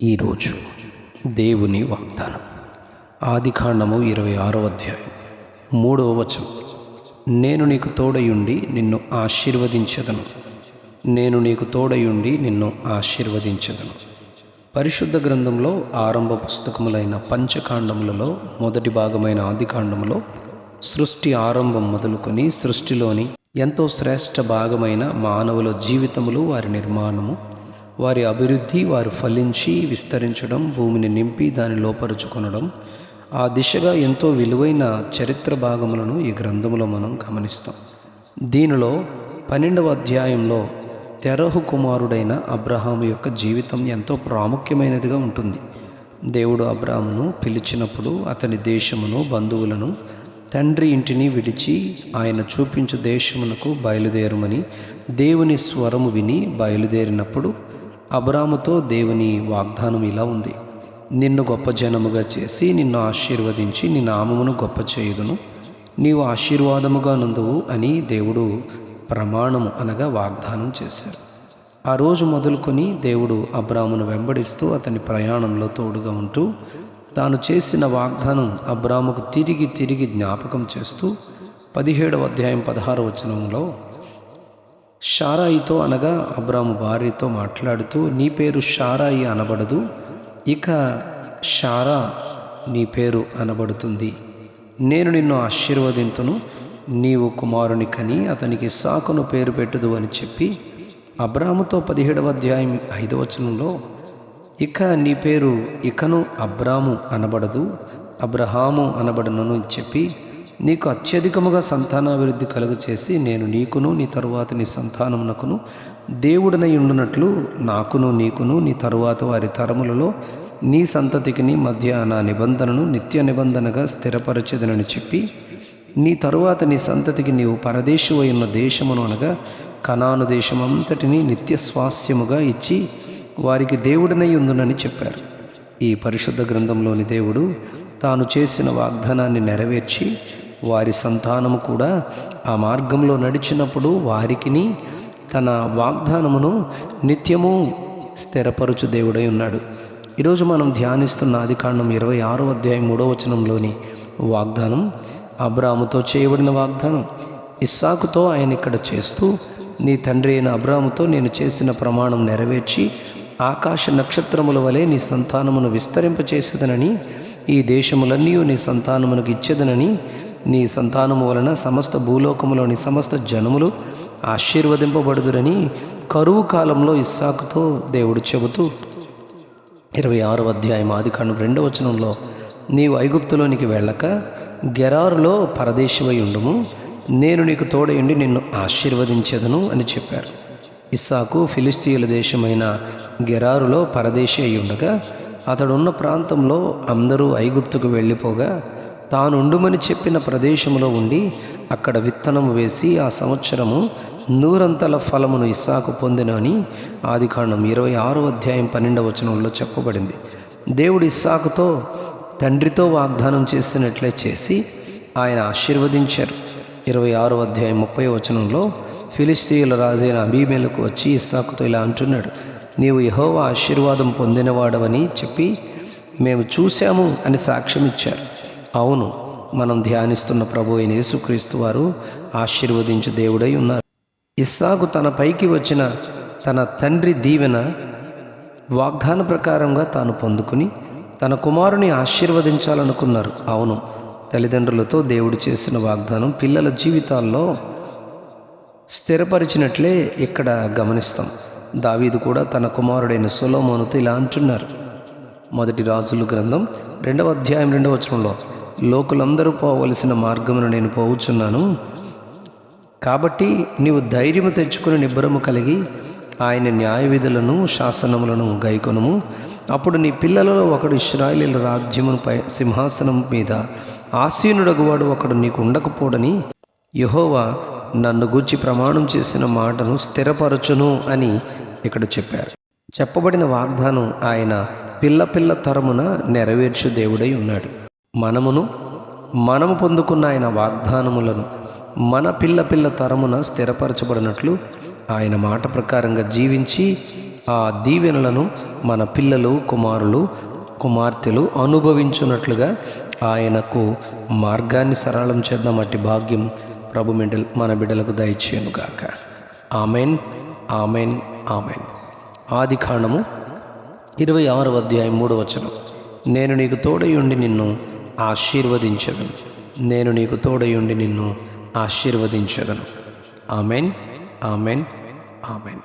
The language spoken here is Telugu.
ఈరోజు దేవుని వాగ్దానం ఆదికాండము 26వ అధ్యాయం 3వ వచనం. నేను నీకు తోడయుండి నిన్ను ఆశీర్వదించెదను. నేను నీకు తోడయుండి నిన్ను ఆశీర్వదించెదను. పరిశుద్ధ గ్రంథంలో ఆరంభ పుస్తకములైన పంచకాండములలో మొదటి భాగమైన ఆదికాండములో సృష్టి ఆరంభం మొదలుకొని సృష్టిలోని ఎంతో శ్రేష్ఠ భాగమైన మానవుల జీవితములు, వారి నిర్మాణము, వారి అభివృద్ధి, వారు ఫలించి విస్తరించడం, భూమిని నింపి దాన్ని లోపరుచుకొనడం, ఆ దిశగా ఎంతో విలువైన చరిత్ర భాగములను ఈ గ్రంథములో మనం గమనిస్తాం. దీనిలో 12వ అధ్యాయంలో తెరహు కుమారుడైన అబ్రహాము యొక్క జీవితం ఎంతో ప్రాముఖ్యమైనదిగా ఉంటుంది. దేవుడు అబ్రహామును పిలిచినప్పుడు అతని దేశమును, బంధువులను, తండ్రి ఇంటిని విడిచి ఆయన చూపించు దేశమునకు బయలుదేరమని దేవుని స్వరము విని బయలుదేరినప్పుడు అబ్రాముతో దేవుని వాగ్దానం ఇలా ఉంది: నిన్ను గొప్ప జనముగా చేసి నిన్ను ఆశీర్వదించి నీ నామమును గొప్ప చేయుదును, నీవు ఆశీర్వాదముగా నందువు అని దేవుడు ప్రమాణము అనగా వాగ్దానం చేశారు. ఆ రోజు మొదలుకొని దేవుడు అబ్రామును వెంబడిస్తూ అతని ప్రయాణంలో తోడుగా ఉంటూ తాను చేసిన వాగ్దానం అబ్రాముకు తిరిగి జ్ఞాపకం చేస్తూ 17వ అధ్యాయం 16వ వచనంలో షారాయితో అనగా అబ్రాము భార్యతో మాట్లాడుతూ, నీ పేరు షారాయి అనబడదు, ఇక షారా నీ పేరు అనబడుతుంది. నేను నిన్ను ఆశీర్వదింతును, నీవు కుమారుని కని అతనికి ఇస్సాకును పేరు పెట్టుదు అని చెప్పి అబ్రాముతో 17వ అధ్యాయం 5వ వచనంలో ఇక నీ పేరు ఇకను అబ్రాము అనబడదు, అబ్రహాము అనబడను చెప్పి నీకు అత్యధికముగా సంతానాభివృద్ధి కలుగచేసి నేను నీకును నీ తరువాత నీ సంతానమునకును దేవుడనై ఉండునట్లు నాకును నీకును నీ తరువాత వారి తరములలో నీ సంతతికి మధ్య నా నిబంధనను నిత్య నిబంధనగా స్థిరపరచెదనని చెప్పి నీ తరువాత నీ సంతతికి నీవు పరదేశువై ఉన్న దేశమును అనగా కనాను దేశమంతటిని నిత్య స్వాస్యముగా ఇచ్చి వారికి దేవుడనై ఉండునని చెప్పారు. ఈ పరిశుద్ధ గ్రంథంలోని దేవుడు తాను చేసిన వాగ్దానాన్ని నెరవేర్చి వారి సంతానము కూడా ఆ మార్గంలో నడిచినప్పుడు వారికిని తన వాగ్దానమును నిత్యము స్థిరపరచు దేవుడై ఉన్నాడు. ఈరోజు మనం ధ్యానిస్తున్న ఆదికాండం 26వ అధ్యాయం 3వ వచనంలోని వాగ్దానం అబ్రాముతో చేయబడిన వాగ్దానం. ఇస్సాకుతో ఆయన ఇక్కడ చేస్తూ, నీ తండ్రి అయిన అబ్రాముతో నేను చేసిన ప్రమాణం నెరవేర్చి ఆకాశ నక్షత్రముల వలె నీ సంతానమును విస్తరింపచేసేదనని, ఈ దేశములన్నీ నీ సంతానమునకు ఇచ్చేదనని, నీ సంతానము వలన సమస్త భూలోకములోని సమస్త జనములు ఆశీర్వదింపబడుదురని కరువు కాలంలో ఇస్సాకుతో దేవుడు చెబుతూ 26వ అధ్యాయం ఆదికాండం 2వ వచనంలో నీవు ఐగుప్తులోనికి వెళ్ళక గెరారులో పరదేశివై ఉండుము, నేను నీకు తోడయుండి నిన్ను ఆశీర్వదించెదను అని చెప్పారు. ఇస్సాకు ఫిలిస్తీయుల దేశమైన గెరారులో పరదేశి అయి ఉండగా అతడున్న ప్రాంతంలో అందరూ ఐగుప్తుకు వెళ్ళిపోగా తాను ఉండుమని చెప్పిన ప్రదేశంలో ఉండి అక్కడ విత్తనము వేసి ఆ సంవత్సరము 100 ఫలమును ఇస్సాకు పొందెను అని ఆదికాండం 26వ అధ్యాయం 12వ వచనంలో చెప్పబడింది. దేవుడు ఇస్సాకుతో తండ్రితో వాగ్దానం చేసినట్లే చేసి ఆయన ఆశీర్వదించారు. 26వ అధ్యాయం 30వ వచనంలో ఫిలిస్తీయుల రాజైన అబీమెలకు వచ్చి ఇస్సాకుతో ఇలా అంటున్నాడు: నీవు యెహోవా ఆశీర్వాదం పొందినవాడవని చెప్పి మేము చూశాము అని సాక్ష్యం ఇచ్చారు. అవును, మనం ధ్యానిస్తున్న ప్రభు అయిన యేసుక్రీస్తు వారు ఆశీర్వదించు దేవుడై ఉన్నారు. ఇస్సాకు తన పైకి వచ్చిన తన తండ్రి దీవెన వాగ్దాన ప్రకారంగా తాను పొందుకుని తన కుమారుని ఆశీర్వదించాలనుకున్నారు. అవును, తల్లిదండ్రులతో దేవుడు చేసిన వాగ్దానం పిల్లల జీవితాల్లో స్థిరపరిచినట్లే ఇక్కడ గమనిస్తాం. దావీదు కూడా తన కుమారుడైన సొలొమోనుతో ఇలా అంటున్నారు. మొదటి రాజుల గ్రంథం 2వ అధ్యాయం 2వ వచనంలో లోకులందరూ పోవలసిన మార్గమును నేను పోవుచున్నాను, కాబట్టి నీవు ధైర్యము తెచ్చుకుని నిబ్బరము కలిగి ఆయన న్యాయ విధులను శాసనములను గైకొనుము. అప్పుడు నీ పిల్లలలో ఒకడు ఇశ్రాయేలీయుల రాజ్యముపై సింహాసనం మీద ఆసీనుడగువాడు ఒకడు నీకు ఉండకపోడని యెహోవా నన్ను గూర్చి ప్రమాణం చేసిన మాటను స్థిరపరచును అని ఇక్కడ చెప్పారు. చెప్పబడిన వాగ్దానం ఆయన పిల్ల తరమున నెరవేర్చు దేవుడై ఉన్నాడు. మనము పొందుకున్న ఆయన వాగ్దానములను మన పిల్ల తరమున స్థిరపరచబడినట్లు ఆయన మాట ప్రకారంగా జీవించి ఆ దీవెనలను మన పిల్లలు, కుమారులు, కుమార్తెలు అనుభవించున్నట్లుగా ఆయనకు మార్గాన్ని సరళం చేద్దాం. అట్టి భాగ్యం ప్రభు మన బిడ్డలకు దయచేయునుగాక. Amen, amen, amen. ఆదికాండము 26వ అధ్యాయం 3వ వచనం. నేను నీకు తోడయుండి నిన్ను ఆశీర్వదించదను. నేను నీకు తోడయుండి నిన్ను ఆశీర్వదించదను. Amen, amen, amen.